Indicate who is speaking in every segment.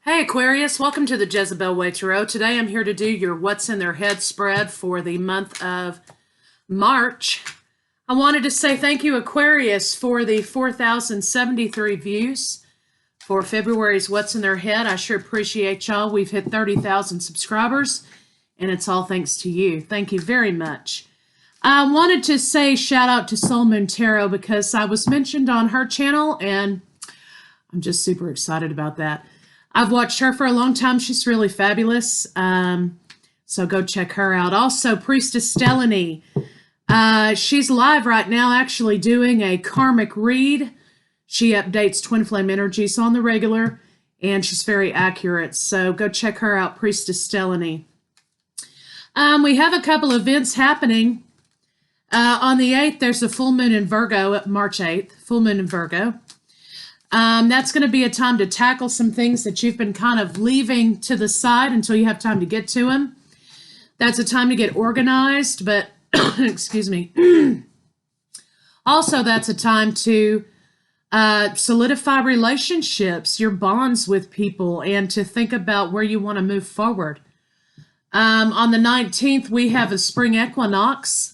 Speaker 1: Hey Aquarius, welcome to the Jezebel Way Tarot. Today I'm here to do your What's in Their Head spread for the month of March. I wanted to say thank you, Aquarius, for the 4,073 views for February's What's in Their Head. I sure appreciate y'all. We've hit 30,000 subscribers, and it's all thanks to you. Thank you very much. I wanted to say shout out to Soul Moon Tarot because I was mentioned on her channel, and I'm just super excited about that. I've watched her for a long time. She's really fabulous. So go check her out. Also, Priestess Stellany. She's live right now actually doing a karmic read. She updates twin flame energies on the regular, and she's very accurate. So go check her out, Priestess Stellany. We have a couple events happening. On the 8th, there's a full moon in Virgo, March 8th, full moon in Virgo. That's going to be a time to tackle some things that you've been kind of leaving to the side until you have time to get to them. That's a time to get organized, but excuse me. Also, that's a time to solidify relationships, your bonds with people, and to think about where you want to move forward. On the 19th, we have a spring equinox.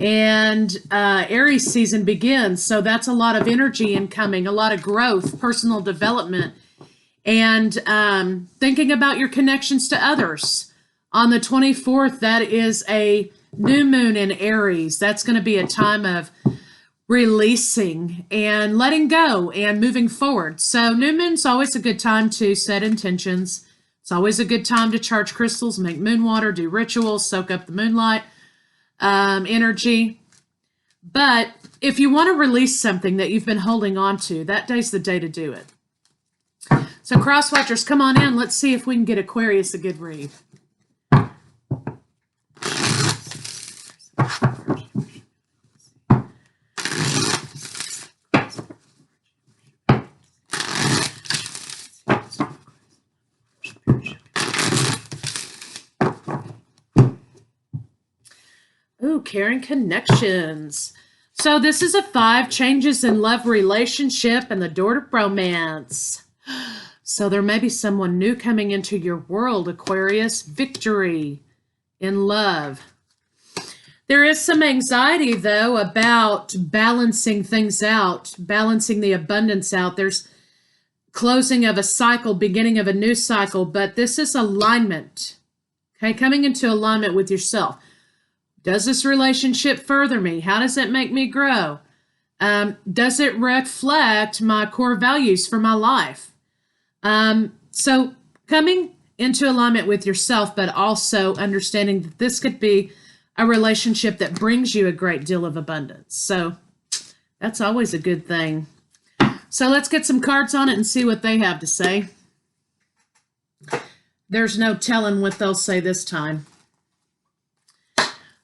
Speaker 1: And Aries season begins, so that's a lot of energy incoming, a lot of growth, personal development, and thinking about your connections to others. On the 24th, that is a new moon in Aries. That's going to be a time of releasing and letting go and moving forward. So new moon's always a good time to set intentions. It's always a good time to charge crystals, make moon water, do rituals, soak up the moonlight energy. But if you want to release something that you've been holding on to, that day's the day to do it. So cross watchers, come on in. Let's see if we can get Aquarius a good read. Ooh, caring connections. So this is a 5, changes in love relationship and the door to romance. So there may be someone new coming into your world, Aquarius. Victory in love. There is some anxiety, though, about balancing things out, balancing the abundance out. There's closing of a cycle, beginning of a new cycle, but this is alignment. Okay, coming into alignment with yourself. Does this relationship further me? How does it make me grow? Does it reflect my core values for my life? So coming into alignment with yourself, but also understanding that this could be a relationship that brings you a great deal of abundance. So that's always a good thing. So let's get some cards on it and see what they have to say. There's no telling what they'll say this time.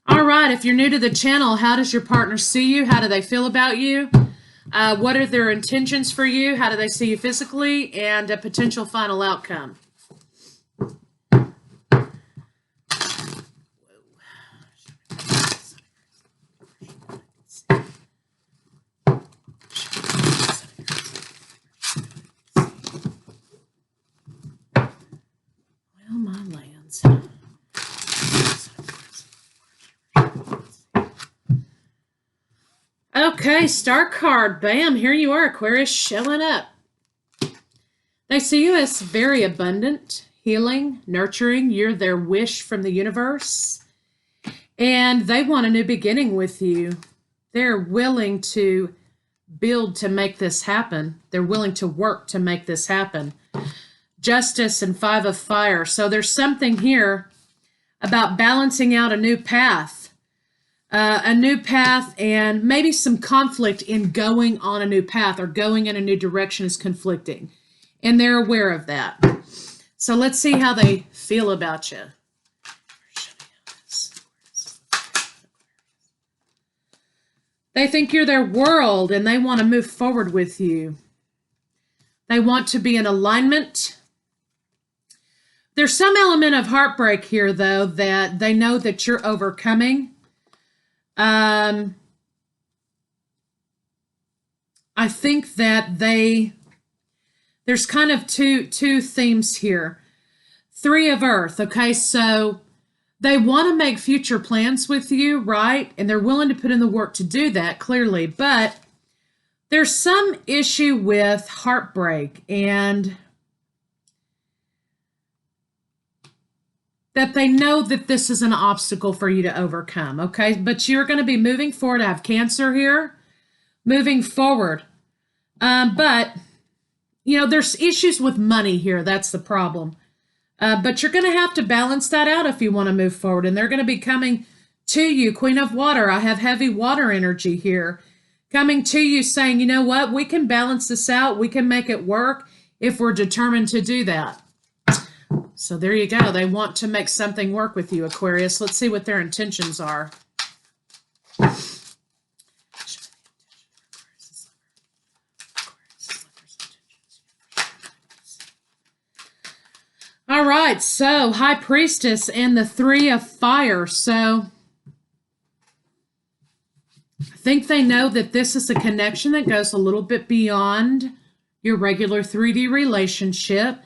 Speaker 1: All right, if you're new to the channel, how does your partner see you? How do they feel about you? What are their intentions for you? How do they see you physically? And a potential final outcome. Well, my lands. Okay, star card. Bam, here you are, Aquarius, showing up. They see you as very abundant, healing, nurturing. You're their wish from the universe. And they want a new beginning with you. They're willing to build to make this happen. They're willing to work to make this happen. Justice and 5 of fire. So there's something here about balancing out a new path. And maybe some conflict in going on a new path or going in a new direction is conflicting. And they're aware of that. So let's see how they feel about you. They think you're their world and they want to move forward with you. They want to be in alignment. There's some element of heartbreak here, though, that they know that you're overcoming. I think that they There's kind of two themes here. Three of Earth, okay? So they want to make future plans with you, right? And they're willing to put in the work to do that, clearly. But there's some issue with heartbreak and that they know that this is an obstacle for you to overcome, okay? But you're going to be moving forward. I have Cancer here, moving forward. But, you know, there's issues with money here. That's the problem. But you're going to have to balance that out if you want to move forward. And they're going to be coming to you. Queen of Water, I have heavy water energy here. Coming to you saying, you know what, we can balance this out. We can make it work if we're determined to do that. So there you go. They want to make something work with you, Aquarius. Let's see what their intentions are. All right, so High Priestess and the Three of Fire. So I think they know that this is a connection that goes a little bit beyond your regular 3D relationship.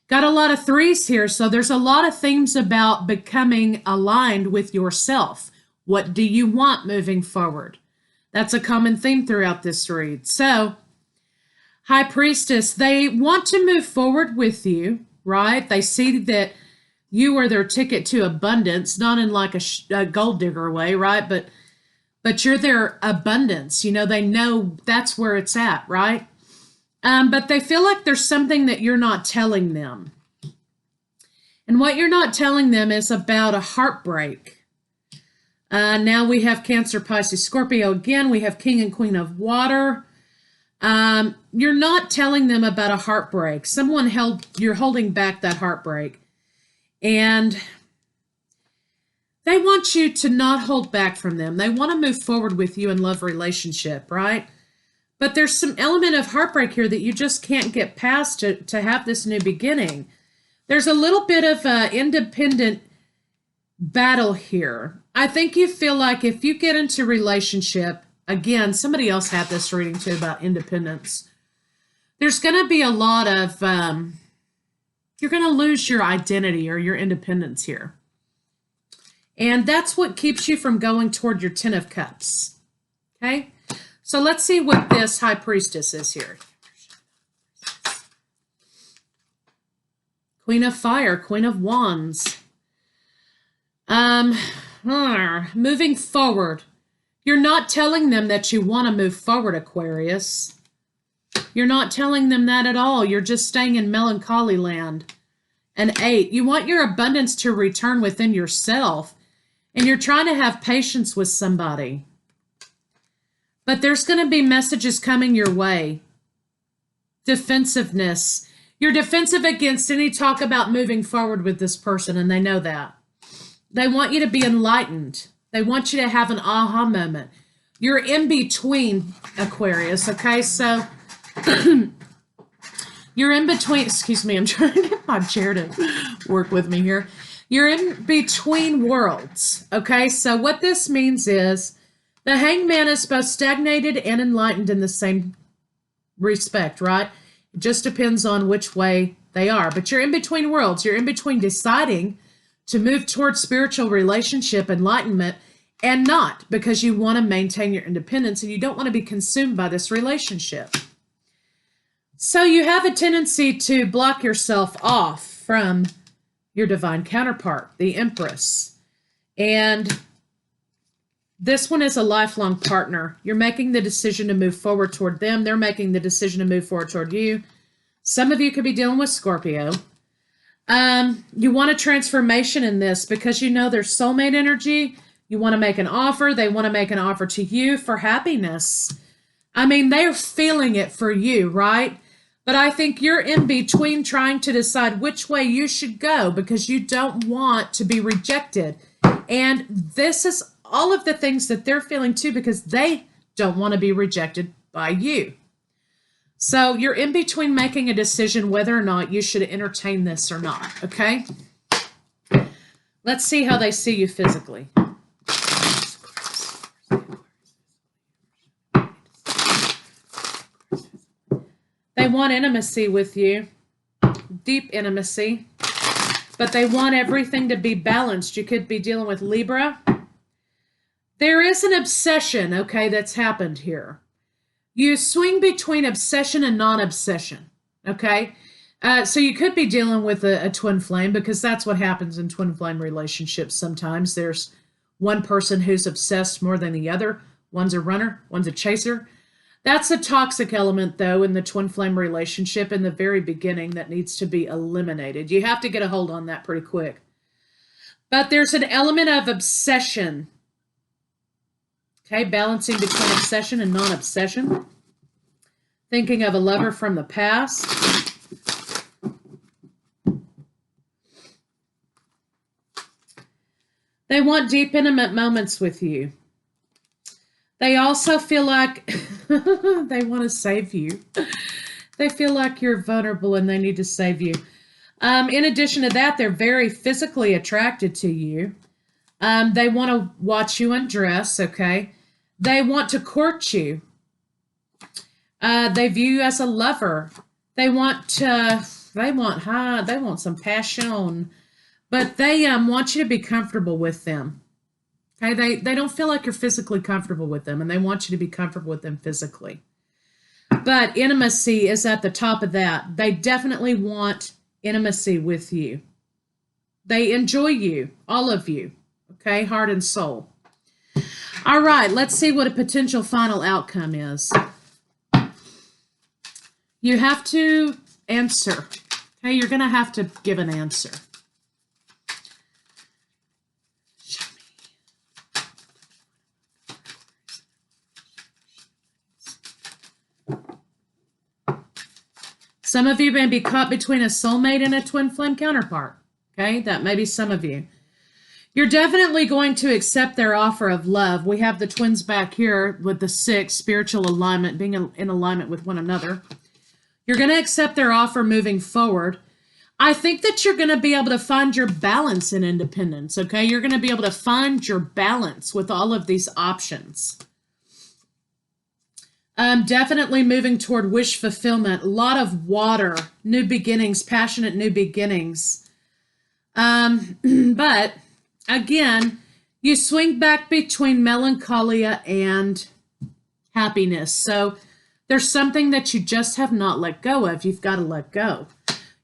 Speaker 1: Got a lot of threes here, so there's a lot of themes about becoming aligned with yourself. What do you want moving forward? That's a common theme throughout this read. So, High Priestess, they want to move forward with you, right? They see that you are their ticket to abundance, not in like a gold digger way, right? But you're their abundance. You know, they know that's where it's at, right? But they feel like there's something that you're not telling them. And what you're not telling them is about a heartbreak. Now we have Cancer, Pisces, Scorpio. Again, we have King and Queen of Water. You're not telling them about a heartbreak. You're holding back that heartbreak. And they want you to not hold back from them. They want to move forward with you in love relationship, right? But there's some element of heartbreak here that you just can't get past to have this new beginning. There's a little bit of an independent battle here. I think you feel like if you get into relationship, again, somebody else had this reading too about independence. There's going to be a lot of, you're going to lose your identity or your independence here. And that's what keeps you from going toward your Ten of Cups. Okay? So let's see what this High Priestess is here. Queen of Fire, Queen of Wands. Moving forward. You're not telling them that you want to move forward, Aquarius. You're not telling them that at all. You're just staying in melancholy land. An 8. You want your abundance to return within yourself. And you're trying to have patience with somebody. But there's going to be messages coming your way. Defensiveness. You're defensive against any talk about moving forward with this person, and they know that. They want you to be enlightened. They want you to have an aha moment. You're in between, Aquarius, okay? So you're in between. Excuse me, I'm trying to get my chair to work with me here. You're in between worlds, okay? So what this means is the Hangman is both stagnated and enlightened in the same respect, right? It just depends on which way they are. But you're in between worlds. You're in between deciding to move towards spiritual relationship, enlightenment, and not, because you want to maintain your independence and you don't want to be consumed by this relationship. So you have a tendency to block yourself off from your divine counterpart, the Empress. And this one is a lifelong partner. You're making the decision to move forward toward them. They're making the decision to move forward toward you. Some of you could be dealing with Scorpio. You want a transformation in this because you know there's soulmate energy. You want to make an offer. They want to make an offer to you for happiness. I mean, they're feeling it for you, right? But I think you're in between trying to decide which way you should go because you don't want to be rejected. And this is all of the things that they're feeling too because they don't want to be rejected by you. So you're in between making a decision whether or not you should entertain this or not, okay? Let's see how they see you physically. They want intimacy with you, deep intimacy, but they want everything to be balanced. You could be dealing with Libra. There is an obsession, okay, that's happened here. You swing between obsession and non-obsession, okay? So you could be dealing with a twin flame, because that's what happens in twin flame relationships sometimes. There's one person who's obsessed more than the other. One's a runner, one's a chaser. That's a toxic element, though, in the twin flame relationship in the very beginning that needs to be eliminated. You have to get a hold on that pretty quick. But there's an element of obsession. Okay, balancing between obsession and non-obsession. Thinking of a lover from the past. They want deep, intimate moments with you. They also feel like they want to save you. They feel like you're vulnerable and they need to save you. In addition to that, they're very physically attracted to you. They want to watch you undress, okay? They want to court you. They view you as a lover. They want some passion, but they want you to be comfortable with them. Okay, they don't feel like you're physically comfortable with them, and they want you to be comfortable with them physically. But intimacy is at the top of that. They definitely want intimacy with you. They enjoy you, all of you, okay, heart and soul. All right, let's see what a potential final outcome is. You have to answer. Okay, you're going to have to give an answer. Some of you may be caught between a soulmate and a twin flame counterpart. Okay, that may be some of you. You're definitely going to accept their offer of love. We have the twins back here with the 6, spiritual alignment, being in alignment with one another. You're going to accept their offer moving forward. I think that you're going to be able to find your balance in independence, okay? You're going to be able to find your balance with all of these options. Definitely moving toward wish fulfillment. A lot of water, new beginnings, passionate new beginnings. But again, you swing back between melancholia and happiness. So there's something that you just have not let go of. You've got to let go.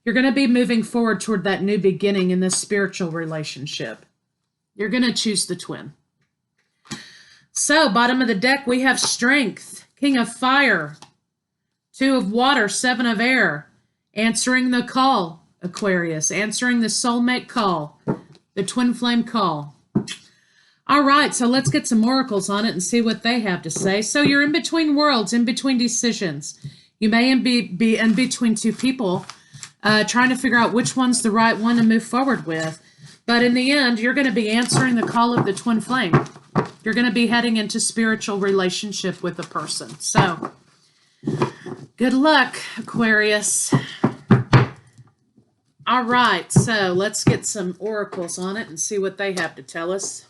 Speaker 1: You're going to be moving forward toward that new beginning in this spiritual relationship. You're going to choose the twin. So bottom of the deck, we have strength. King of Fire, 2 of Water, 7 of Air, answering the call, Aquarius, answering the soulmate call, the twin flame call. All right, so let's get some oracles on it and see what they have to say. So you're in between worlds, in between decisions. You may be in between 2 people, trying to figure out which one's the right one to move forward with. But in the end, you're going to be answering the call of the twin flame. You're going to be heading into spiritual relationship with a person. So, good luck, Aquarius. All right, so let's get some oracles on it and see what they have to tell us.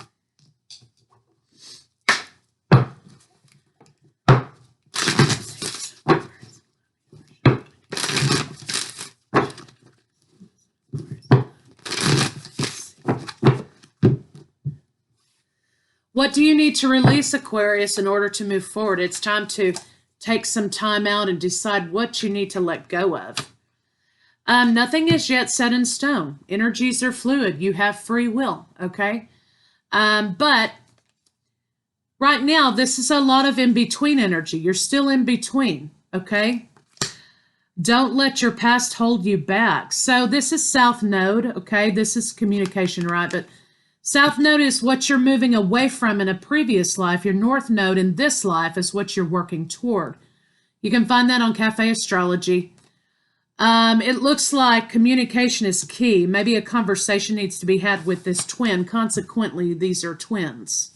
Speaker 1: What do you need to release, Aquarius, in order to move forward? It's time to take some time out and decide what you need to let go of. Nothing is yet set in stone. Energies are fluid. You have free will, okay? But right now, this is a lot of in-between energy. You're still in between, okay? Don't let your past hold you back. So this is South Node, okay? This is communication, right? But South Node is what you're moving away from in a previous life. Your North Node in this life is what you're working toward. You can find that on Cafe Astrology. It looks like communication is key. Maybe a conversation needs to be had with this twin. Consequently, these are twins.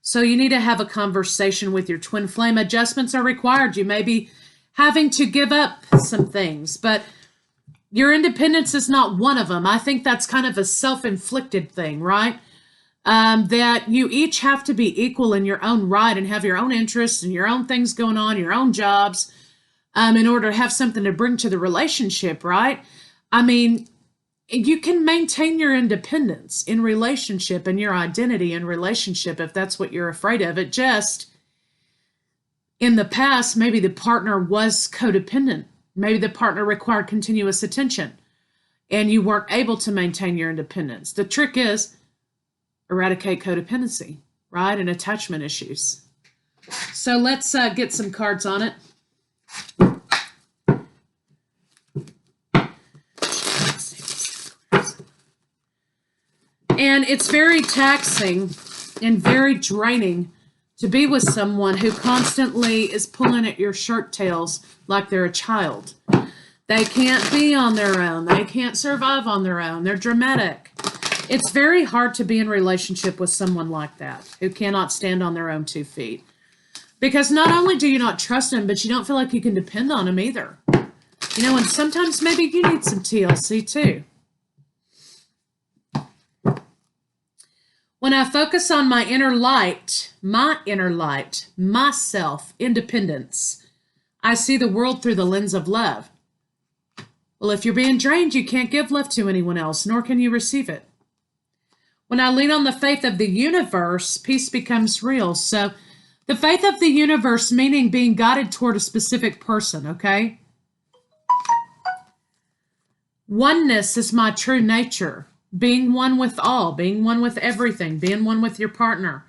Speaker 1: So you need to have a conversation with your twin flame. Adjustments are required. You may be having to give up some things, but your independence is not one of them. I think that's kind of a self-inflicted thing, right? That you each have to be equal in your own right and have your own interests and your own things going on, your own jobs. in order to have something to bring to the relationship, right? I mean, you can maintain your independence in relationship and your identity in relationship if that's what you're afraid of. It just, in the past, maybe the partner was codependent. Maybe the partner required continuous attention and you weren't able to maintain your independence. The trick is eradicate codependency, right? And attachment issues. So let's get some cards on it. And it's very taxing and very draining to be with someone who constantly is pulling at your shirt tails like they're a child. They can't be on their own. They can't survive on their own. They're dramatic. It's very hard to be in a relationship with someone like that who cannot stand on their own 2 feet. Because not only do you not trust them, but you don't feel like you can depend on them either. You know, and sometimes maybe you need some TLC too. When I focus on my inner light, myself, independence, I see the world through the lens of love. Well, if you're being drained, you can't give love to anyone else, nor can you receive it. When I lean on the faith of the universe, peace becomes real. So the faith of the universe, meaning being guided toward a specific person, okay? Oneness is my true nature. Being one with all, being one with everything, being one with your partner.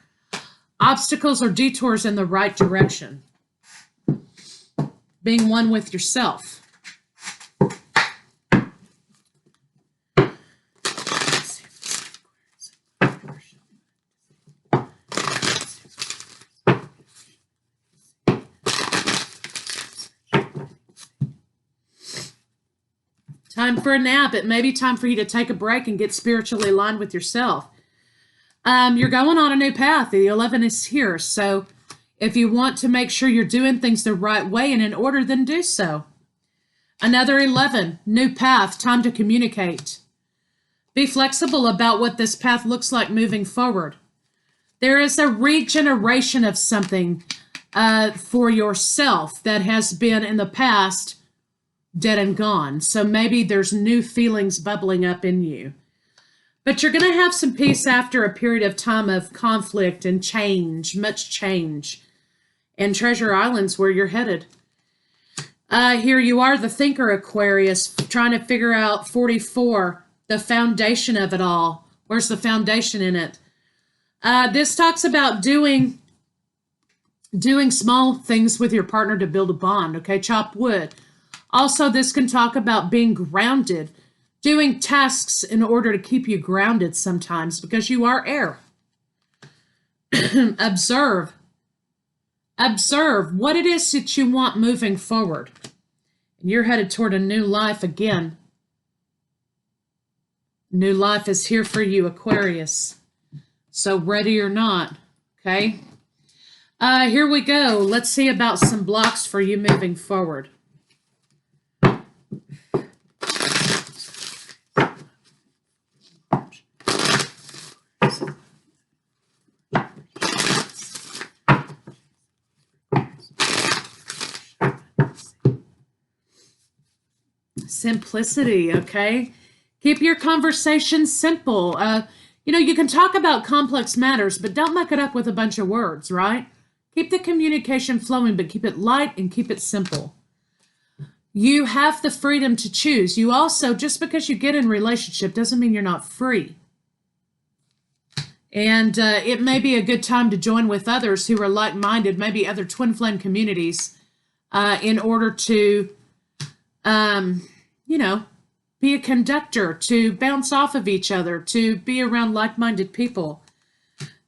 Speaker 1: Obstacles or detours in the right direction. Being one with yourself. Time for a nap. It may be time for you to take a break and get spiritually aligned with yourself. You're going on a new path. The 11 is here. So if you want to make sure you're doing things the right way and in order, then do so. Another 11, new path, time to communicate. Be flexible about what this path looks like moving forward. There is a regeneration of something for yourself that has been in the past dead and gone. So maybe there's new feelings bubbling up in you. But you're going to have some peace after a period of time of conflict and change, much change. And Treasure Island's where you're headed. Here you are, the thinker, Aquarius, trying to figure out 44, the foundation of it all. Where's the foundation in it? This talks about doing small things with your partner to build a bond, okay? Chop wood. Also, this can talk about being grounded, doing tasks in order to keep you grounded sometimes because you are air. Observe what it is that you want moving forward. You're headed toward a new life again. New life is here for you, Aquarius. So ready or not, okay? Here we go. Let's see about some blocks for you moving forward. Simplicity, okay? Keep your conversation simple. You can talk about complex matters, but don't muck it up with a bunch of words, right? Keep the communication flowing, but keep it light and keep it simple. You have the freedom to choose. You also, just because you get in a relationship doesn't mean you're not free. And it may be a good time to join with others who are like-minded, maybe other twin flame communities, in order to, be a conductor, to bounce off of each other, to be around like-minded people.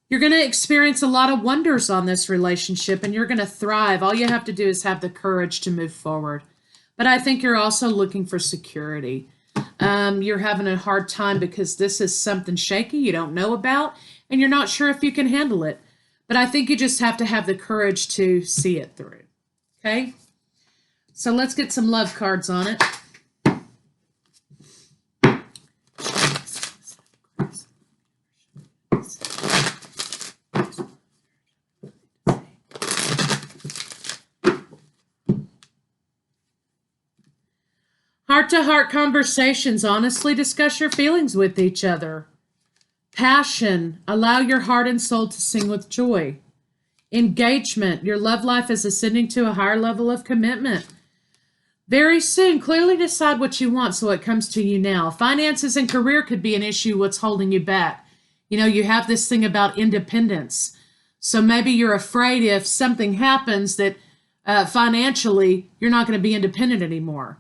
Speaker 1: You're going to experience a lot of wonders on this relationship, and you're going to thrive. All you have to do is have the courage to move forward. But I think you're also looking for security. You're having a hard time because this is something shaky you don't know about, and you're not sure if you can handle it. But I think you just have to have the courage to see it through. Okay? So let's get some love cards on it. Heart-to-heart conversations. Honestly discuss your feelings with each other. Passion. Allow your heart and soul to sing with joy. Engagement. Your love life is ascending to a higher level of commitment. Very soon, clearly decide what you want so it comes to you now. Finances and career could be an issue, what's holding you back. You know, you have this thing about independence. So maybe you're afraid if something happens that financially you're not going to be independent anymore.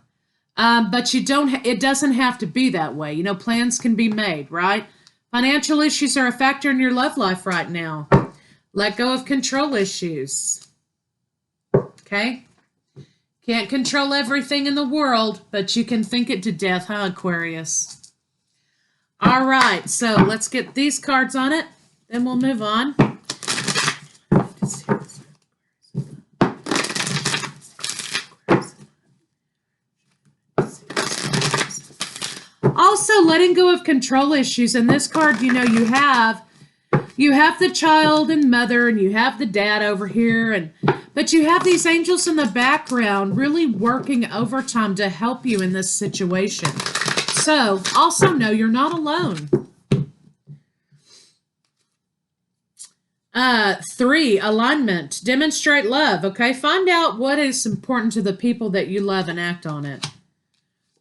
Speaker 1: But you don't. It doesn't have to be that way. You know, plans can be made, right? Financial issues are a factor in your love life right now. Let go of control issues. Okay? Can't control everything in the world, but you can think it to death, huh, Aquarius? All right, so let's get these cards on it, then we'll move on. Also, letting go of control issues. In this card, you know, you have the child and mother, and you have the dad over here, but you have these angels in the background really working overtime to help you in this situation. So, also know you're not alone. 3, alignment. Demonstrate love, okay? Find out what is important to the people that you love and act on it.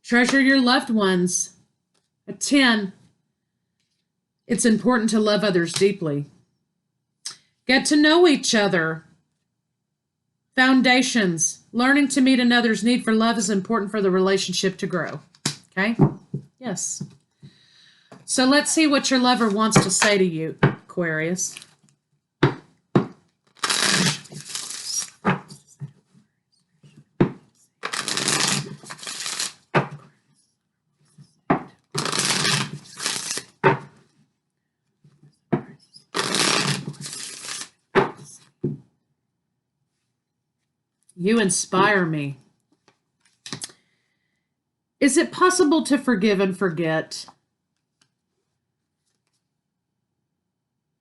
Speaker 1: Treasure your loved ones. 10, it's important to love others deeply. Get to know each other. Foundations. Learning to meet another's need for love is important for the relationship to grow. Okay? Yes. So let's see what your lover wants to say to you, Aquarius. You inspire me. Is it possible to forgive and forget?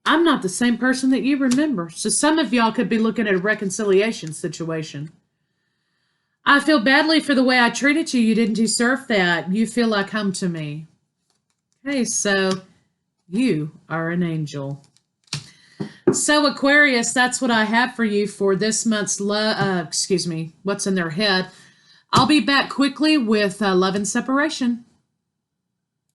Speaker 1: I'm not the same person that you remember. So some of y'all could be looking at a reconciliation situation. I feel badly for the way I treated you. You didn't deserve that. You feel like home to me. Okay, so you are an angel. So Aquarius, that's what I have for you for this month's what's in their head. I'll be back quickly with love and separation.